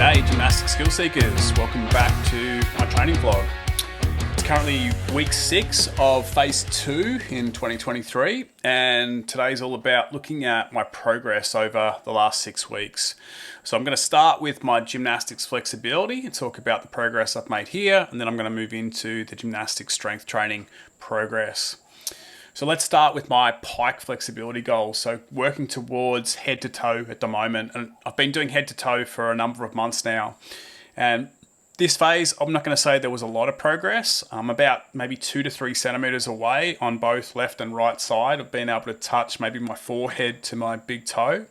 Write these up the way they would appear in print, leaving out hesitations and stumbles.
G'day gymnastic skill seekers, welcome back to my training vlog. It's currently week 6 of phase 2 in 2023 and today's all about looking at my progress over the last 6 weeks. So I'm going to start with my gymnastics flexibility and talk about the progress I've made here, and then I'm going to move into the gymnastics strength training progress. So let's start with my Pike flexibility goals. So working towards head to toe at the moment. And I've been doing head to toe for a number of months now. And this phase, I'm not going to say there was a lot of progress. I'm about maybe 2 to 3 centimeters away on both left and right side of being able to touch maybe my forehead to my big toe.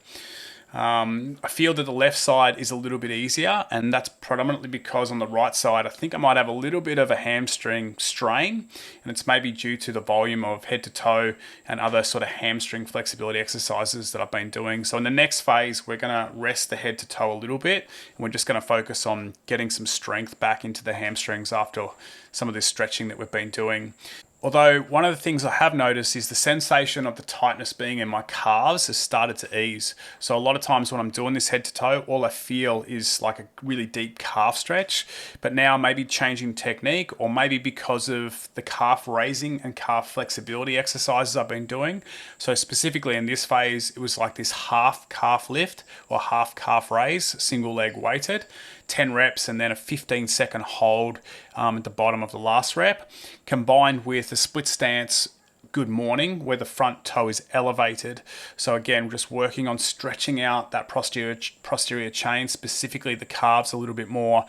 I feel that the left side is a little bit easier, and that's predominantly because on the right side, I think I might have a little bit of a hamstring strain, and it's maybe due to the volume of head to toe and other sort of hamstring flexibility exercises that I've been doing. So in the next phase, we're going to rest the head to toe a little bit, and we're just going to focus on getting some strength back into the hamstrings after some of this stretching that we've been doing. Although one of the things I have noticed is the sensation of the tightness being in my calves has started to ease. So a lot of times when I'm doing this head to toe, all I feel is like a really deep calf stretch. But now maybe changing technique, or maybe because of the calf raising and calf flexibility exercises I've been doing. So specifically in this phase, it was like this half calf lift or half calf raise, single leg weighted. 10 reps and then a 15-second hold at the bottom of the last rep, combined with a split stance good morning where the front toe is elevated. So again, just working on stretching out that posterior chain, specifically the calves a little bit more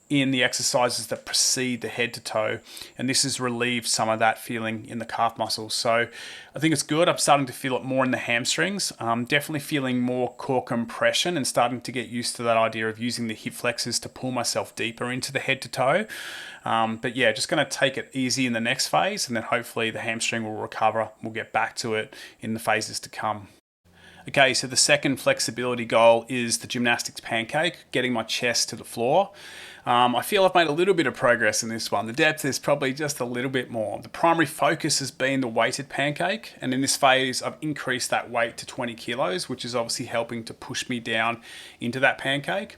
in the exercises that precede the head to toe, and this has relieved some of that feeling in the calf muscles. So I think it's good. I'm starting to feel it more in the hamstrings. I'm definitely feeling more core compression and starting to get used to that idea of using the hip flexors to pull myself deeper into the head to toe. But yeah, just going to take it easy in the next phase, and then hopefully the hamstring will recover. We'll get back to it in the phases to come. Okay, so the second flexibility goal is the gymnastics pancake, getting my chest to the floor. I feel I've made a little bit of progress in this one. The depth is probably just a little bit more. The primary focus has been the weighted pancake, and in this phase I've increased that weight to 20 kilos, which is obviously helping to push me down into that pancake.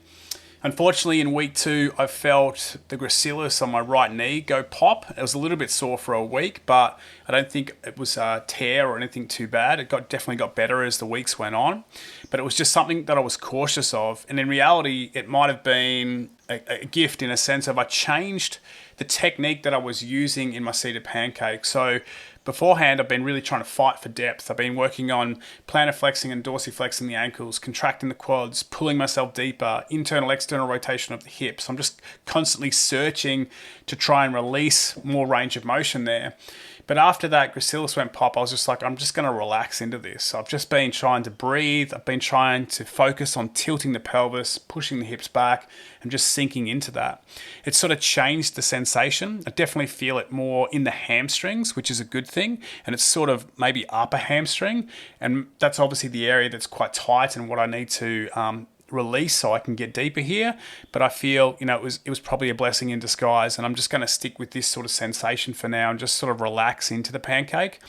Unfortunately, in week 2, I felt the gracilis on my right knee go pop. It was a little bit sore for a week, but I don't think it was a tear or anything too bad. It definitely got better as the weeks went on, but it was just something that I was cautious of. And in reality, it might have been a gift in a sense of I changed the technique that I was using in my seated pancake. So beforehand, I've been really trying to fight for depth. I've been working on plantar flexing and dorsiflexing the ankles, contracting the quads, pulling myself deeper, internal, external rotation of the hips. I'm just constantly searching to try and release more range of motion there. But after that gracilis went pop, I was just like, I'm just going to relax into this. So I've just been trying to breathe. I've been trying to focus on tilting the pelvis, pushing the hips back, and just sinking into that. It's sort of changed the sensation. I definitely feel it more in the hamstrings, which is a good thing. And it's sort of maybe upper hamstring. And that's obviously the area that's quite tight and what I need to release so I can get deeper here. But I feel, it was probably a blessing in disguise, and I'm just going to stick with this sort of sensation for now and just sort of relax into the pancake.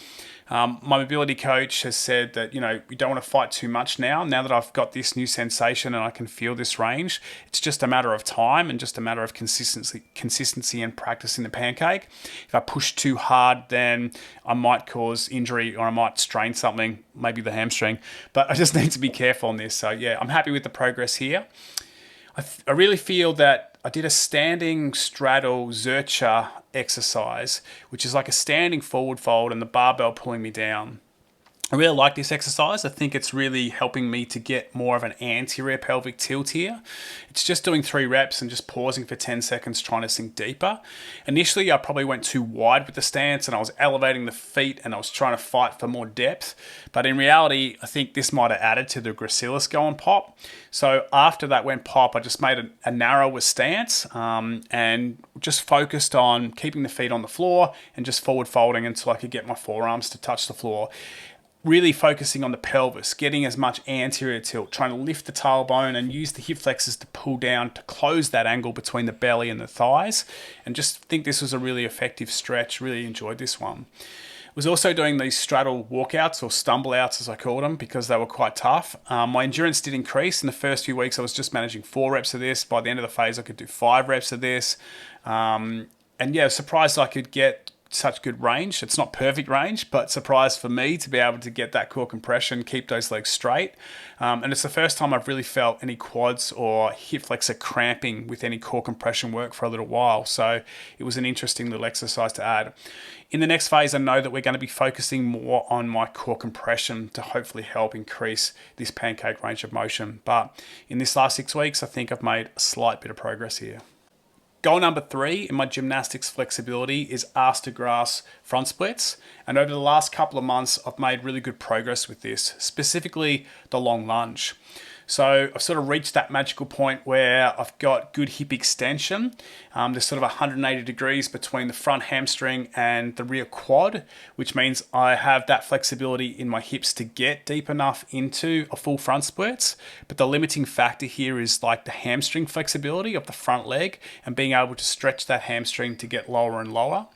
My mobility coach has said that, you don't want to fight too much now that I've got this new sensation and I can feel this range. It's just a matter of time and just a matter of consistency and practicing the pancake. If I push too hard, then I might cause injury or I might strain something, maybe the hamstring, but I just need to be careful on this. So yeah, I'm happy with the progress here. I really feel that I did a standing straddle zercher exercise, which is like a standing forward fold and the barbell pulling me down. I really like this exercise. I think it's really helping me to get more of an anterior pelvic tilt here. It's just doing 3 reps and just pausing for 10 seconds trying to sink deeper. Initially, I probably went too wide with the stance and I was elevating the feet and I was trying to fight for more depth. But in reality, I think this might have added to the gracilis going pop. So after that went pop, I just made a narrower stance and just focused on keeping the feet on the floor and just forward folding until I could get my forearms to touch the floor. Really focusing on the pelvis, getting as much anterior tilt, trying to lift the tailbone and use the hip flexors to pull down to close that angle between the belly and the thighs. And just think this was a really effective stretch. Really enjoyed this one. Was also doing these straddle walkouts or stumble outs as I called them because they were quite tough. My endurance did increase. In the first few weeks I was just managing 4 reps of this. By the end of the phase I could do 5 reps of this. And yeah, I was surprised I could get such good range. It's not perfect range, but surprised for me to be able to get that core compression, keep those legs straight. And it's the first time I've really felt any quads or hip flexor cramping with any core compression work for a little while. So it was an interesting little exercise to add. In the next phase, I know that we're going to be focusing more on my core compression to hopefully help increase this pancake range of motion. But in this last 6 weeks, I think I've made a slight bit of progress here. Goal number 3 in my gymnastics flexibility is arse to grass front splits. And over the last couple of months, I've made really good progress with this, specifically the long lunge. So I've sort of reached that magical point where I've got good hip extension. There's sort of 180 degrees between the front hamstring and the rear quad, which means I have that flexibility in my hips to get deep enough into a full front splits. But the limiting factor here is like the hamstring flexibility of the front leg and being able to stretch that hamstring to get lower and lower.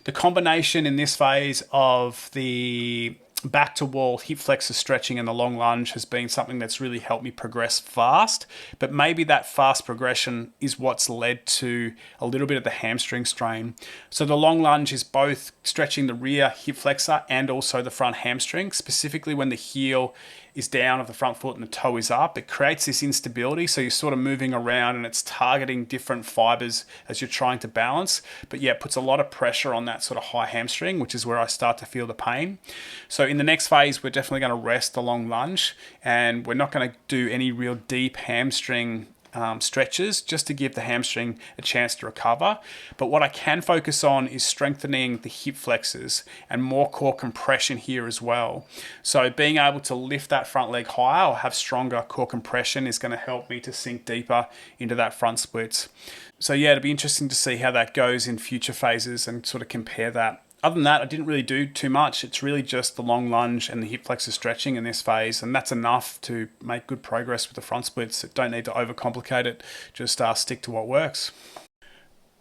The combination in this phase of the back to wall hip flexor stretching and the long lunge has been something that's really helped me progress fast, but maybe that fast progression is what's led to a little bit of the hamstring strain. So the long lunge is both stretching the rear hip flexor and also the front hamstring, specifically when the heel is down of the front foot and the toe is up. It creates this instability, so you're sort of moving around and it's targeting different fibers as you're trying to balance. But yeah, it puts a lot of pressure on that sort of high hamstring, which is where I start to feel the pain. So in the next phase, we're definitely going to rest the long lunge, and we're not going to do any real deep hamstring stretches just to give the hamstring a chance to recover. But what I can focus on is strengthening the hip flexors and more core compression here as well. So being able to lift that front leg higher or have stronger core compression is going to help me to sink deeper into that front splits. So yeah, it'll be interesting to see how that goes in future phases and sort of compare that. Other than that, I didn't really do too much. It's really just the long lunge and the hip flexor stretching in this phase, and that's enough to make good progress with the front splits. Don't need to overcomplicate it, just stick to what works.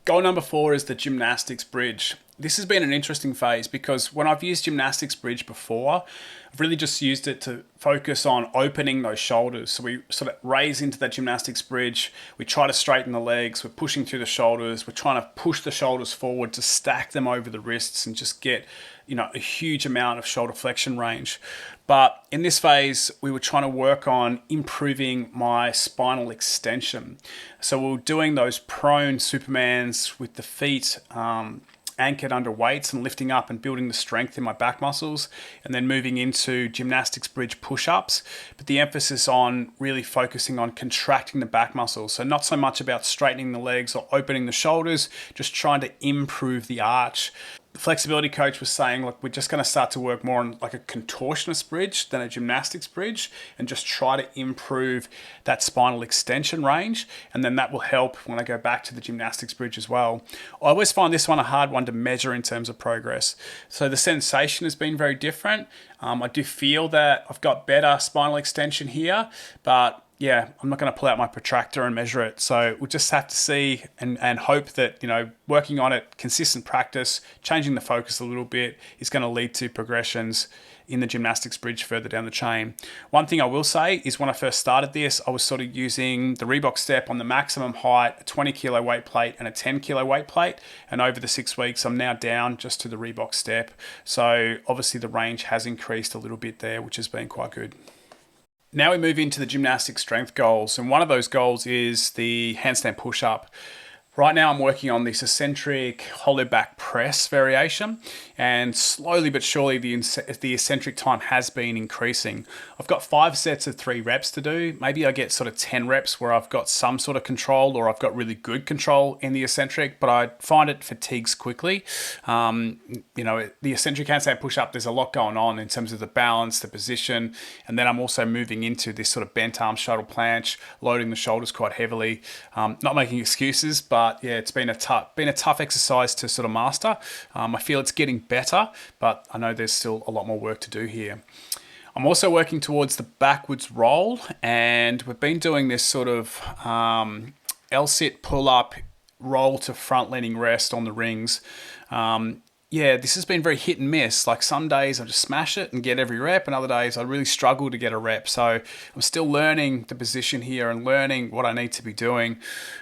Goal number 4 is the Gymnastics Bridge. This has been an interesting phase because when I've used Gymnastics Bridge before, I've really just used it to focus on opening those shoulders. So we sort of raise into that Gymnastics Bridge, we try to straighten the legs, we're pushing through the shoulders, we're trying to push the shoulders forward to stack them over the wrists and just get, a huge amount of shoulder flexion range. But in this phase, we were trying to work on improving my spinal extension. So we were doing those prone Supermans with the feet anchored under weights and lifting up and building the strength in my back muscles, and then moving into Gymnastics Bridge push-ups, but the emphasis on really focusing on contracting the back muscles. So not so much about straightening the legs or opening the shoulders, just trying to improve the arch. The flexibility coach was saying, look, we're just going to start to work more on like a contortionist bridge than a gymnastics bridge and just try to improve that spinal extension range. And then that will help when I go back to the gymnastics bridge as well. I always find this one a hard one to measure in terms of progress. So the sensation has been very different. I do feel that I've got better spinal extension here, but yeah, I'm not going to pull out my protractor and measure it. So we'll just have to see and hope that, working on it, consistent practice, changing the focus a little bit is going to lead to progressions in the gymnastics bridge further down the chain. One thing I will say is when I first started this, I was sort of using the Reebok step on the maximum height, a 20 kilo weight plate and a 10 kilo weight plate. And over the 6 weeks, I'm now down just to the Reebok step. So obviously the range has increased a little bit there, which has been quite good. Now we move into the gymnastic strength goals, and one of those goals is the handstand push-up. Right now I'm working on this eccentric hollow back press variation, and slowly but surely the eccentric time has been increasing. I've got 5 sets of 3 reps to do. Maybe I get sort of 10 reps where I've got some sort of control or I've got really good control in the eccentric, but I find it fatigues quickly. The eccentric handstand push-up, there's a lot going on in terms of the balance, the position, and then I'm also moving into this sort of bent arm straddle planche, loading the shoulders quite heavily. Not making excuses, but yeah, it's been a tough exercise to sort of master. I feel it's getting better, but I know there's still a lot more work to do here. I'm also working towards the backwards roll, and we've been doing this sort of L-sit pull-up roll to front leaning rest on the rings. yeah, this has been very hit and miss. Like some days I just smash it and get every rep, and other days I really struggle to get a rep. So I'm still learning the position here and learning what I need to be doing.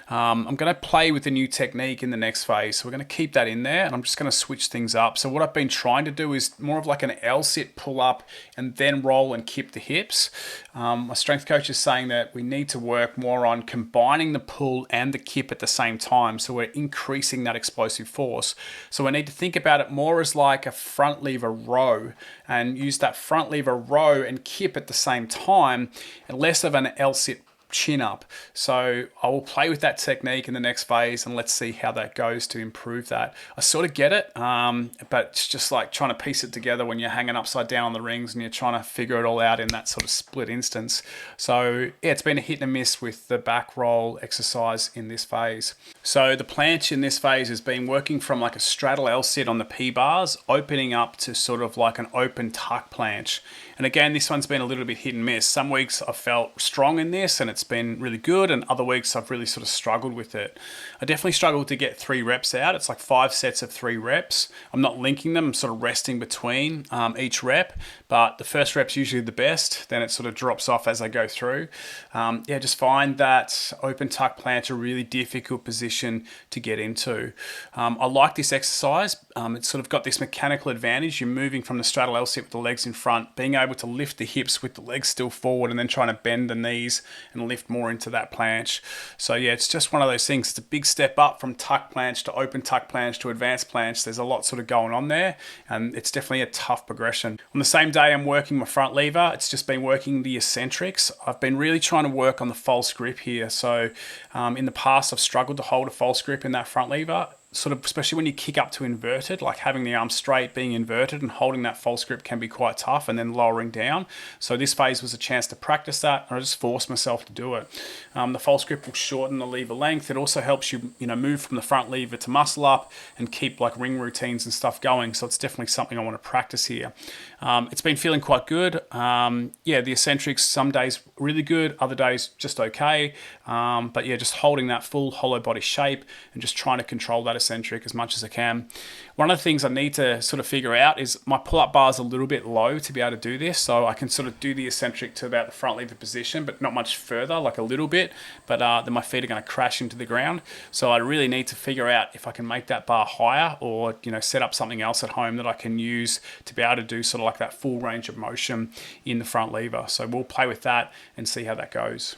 I'm going to play with a new technique in the next phase. So we're going to keep that in there, and I'm just going to switch things up. So what I've been trying to do is more of like an L-sit pull up and then roll and kip the hips. My strength coach is saying that we need to work more on combining the pull and the kip at the same time. So we're increasing that explosive force. So we need to think about it more as like a front lever row and use that front lever row and kip at the same time, and less of an L-sit chin up. So I will play with that technique in the next phase, and let's see how that goes to improve that. I sort of get it, but it's just like trying to piece it together when you're hanging upside down on the rings and you're trying to figure it all out in that sort of split instance. So yeah, it's been a hit and a miss with the back roll exercise in this phase. So the planche in this phase has been working from like a straddle L-sit on the P-bars, opening up to sort of like an open tuck planche. And again, this one's been a little bit hit and miss. Some weeks I've felt strong in this and it's been really good, and other weeks I've really sort of struggled with it. I definitely struggled to get 3 reps out. It's like 5 sets of 3 reps. I'm not linking them, I'm sort of resting between each rep, but the first rep's usually the best, then it sort of drops off as I go through. Yeah, just find that open tuck planche a really difficult position to get into. I like this exercise. It's sort of got this mechanical advantage. You're moving from the straddle L-sit with the legs in front, being able to lift the hips with the legs still forward, and then trying to bend the knees and lift more into that planche. So yeah, it's just one of those things. It's a big step up from tuck planche to open tuck planche to advanced planche. There's a lot sort of going on there, and it's definitely a tough progression. On the same day I'm working my front lever, it's just been working the eccentrics. I've been really trying to work on the false grip here. So in the past I've struggled to hold a false grip in that front lever, sort of, especially when you kick up to inverted, like having the arm straight, being inverted and holding that false grip can be quite tough, and then lowering down. So this phase was a chance to practice that, and I just forced myself to do it. The false grip will shorten the lever length. It also helps you, move from the front lever to muscle up and keep like ring routines and stuff going. So it's definitely something I want to practice here. It's been feeling quite good. Yeah, the eccentrics, some days really good, other days just okay. But yeah, just holding that full hollow body shape and just trying to control that eccentric as much as I can. One of the things I need to sort of figure out is my pull-up bar is a little bit low to be able to do this, so I can sort of do the eccentric to about the front lever position, but not much further, like a little bit, but then my feet are going to crash into the ground. So I really need to figure out if I can make that bar higher, or set up something else at home that I can use to be able to do sort of like that full range of motion in the front lever. So we'll play with that and see how that goes.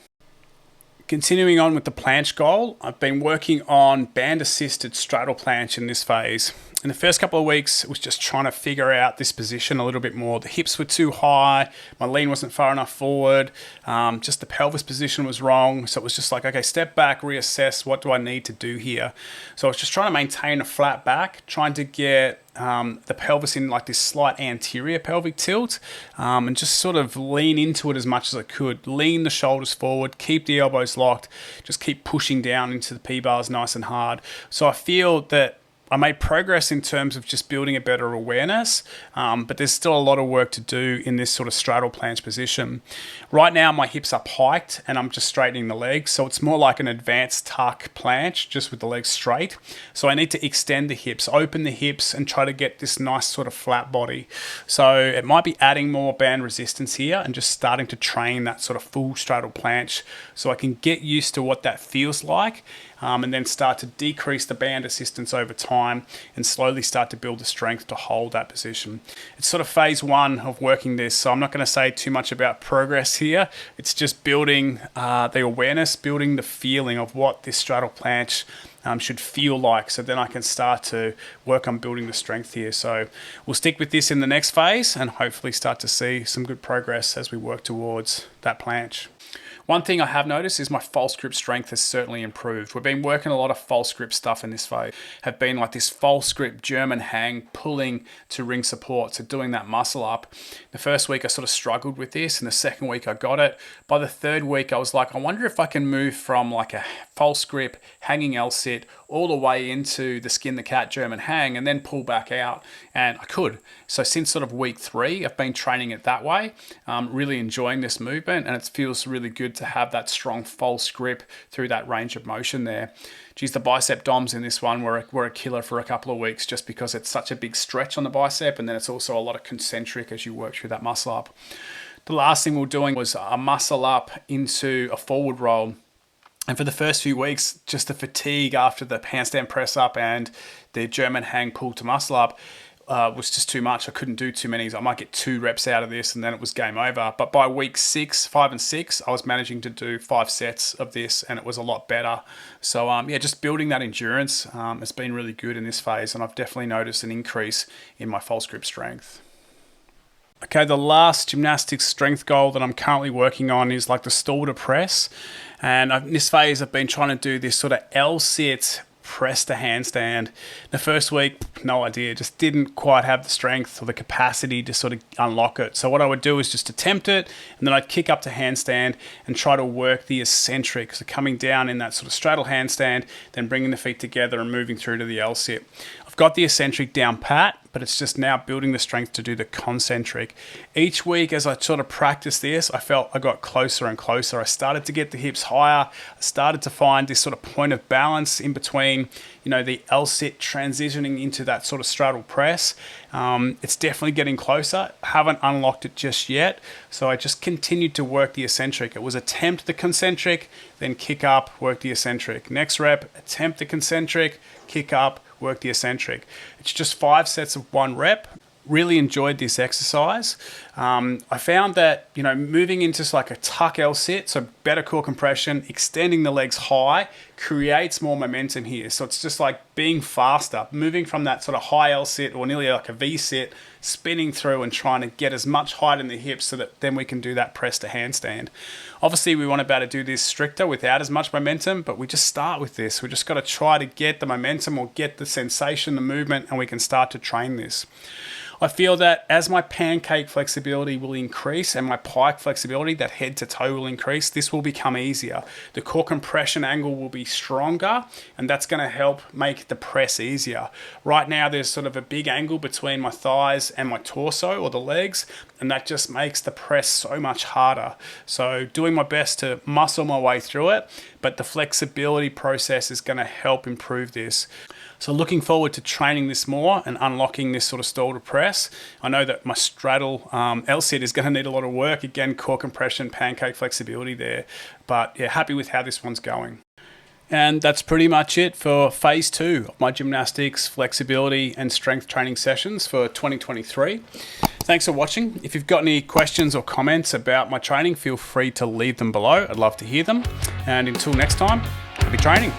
Continuing on with the planche goal, I've been working on band-assisted straddle planche in this phase. In the first couple of weeks, it was just trying to figure out this position a little bit more. The hips were too high, my lean wasn't far enough forward, just the pelvis position was wrong. So it was just like, okay, step back, reassess, what do I need to do here? So I was just trying to maintain a flat back, trying to get the pelvis in like this slight anterior pelvic tilt, and just sort of lean into it as much as I could. Lean the shoulders forward, keep the elbows locked, just keep pushing down into the P-bars nice and hard. So I feel that I made progress in terms of just building a better awareness, but there's still a lot of work to do in this sort of straddle planche position. Right now, my hips are piked and I'm just straightening the legs, so it's more like an advanced tuck planche, just with the legs straight. So I need to extend the hips, open the hips, and try to get this nice sort of flat body. So it might be adding more band resistance here and just starting to train that sort of full straddle planche so I can get used to what that feels like, and then start to decrease the band assistance over time and slowly start to build the strength to hold that position. It's sort of phase 1 of working this, so I'm not going to say too much about progress here. It's just building the awareness, building the feeling of what this straddle planche should feel like, so then I can start to work on building the strength here. So we'll stick with this in the next phase and hopefully start to see some good progress as we work towards that planche. One thing I have noticed is my false grip strength has certainly improved. We've been working a lot of false grip stuff in this phase. Have been like this false grip German hang, pulling to ring support, so doing that muscle up. The first week I sort of struggled with this, and the second week I got it. By the third week I was like, I wonder if I can move from like a false grip, hanging L-sit, all the way into the skin the cat German hang and then pull back out, and I could. So since sort of week 3, I've been training it that way, really enjoying this movement, and it feels really good to have that strong false grip through that range of motion there. Geez, the bicep DOMs in this one were a killer for a couple of weeks just because it's such a big stretch on the bicep, and then it's also a lot of concentric as you work through that muscle up. The last thing we were doing was a muscle up into a forward roll. And for the first few weeks, just the fatigue after the handstand press up and the German hang pull to muscle up was just too much. I couldn't do too many. I might get 2 reps out of this and then it was game over. But by week 5 and 6, I was managing to do 5 sets of this and it was a lot better. So yeah, just building that endurance has been really good in this phase, and I've definitely noticed an increase in my false grip strength. Okay, the last gymnastics strength goal that I'm currently working on is like the stall to press. And in this phase, I've been trying to do this sort of L-sit press to handstand. The first week, no idea, just didn't quite have the strength or the capacity to sort of unlock it. So what I would do is just attempt it, and then I'd kick up to handstand and try to work the eccentric. So coming down in that sort of straddle handstand, then bringing the feet together and moving through to the L-sit. I've got the eccentric down pat, but it's just now building the strength to do the concentric. Each week as I sort of practiced this, I felt I got closer and closer. I started to get the hips higher. I started to find this sort of point of balance in between, you know, the L-sit transitioning into that sort of straddle press. It's definitely getting closer. Haven't unlocked it just yet. So I just continued to work the eccentric. It was attempt the concentric, then kick up, work the eccentric. Next rep, attempt the concentric, kick up, work the eccentric. It's just 5 sets of 1 rep. Really enjoyed this exercise. I found that, you know, moving into like a tuck L-sit, so better core compression, extending the legs high, creates more momentum here. So it's just like being faster, moving from that sort of high L-sit or nearly like a V-sit, spinning through and trying to get as much height in the hips so that then we can do that press to handstand. Obviously, we want to be able to do this stricter without as much momentum, but we just start with this. We just got to try to get the momentum or get the sensation, the movement, and we can start to train this. I feel that as my pancake flexibility will increase and my pike flexibility, that head to toe will increase, this will become easier. The core compression angle will be stronger, and that's going to help make the press easier. Right now, there's sort of a big angle between my thighs and my torso or the legs, and that just makes the press so much harder. So doing my best to muscle my way through it, but the flexibility process is going to help improve this. So looking forward to training this more and unlocking this sort of stall to press. I know that my straddle L-sit is going to need a lot of work. Again, core compression, pancake flexibility there. But yeah, happy with how this one's going. And that's pretty much it for phase 2 of my gymnastics, flexibility and strength training sessions for 2023. Thanks for watching. If you've got any questions or comments about my training, feel free to leave them below. I'd love to hear them. And until next time, happy training.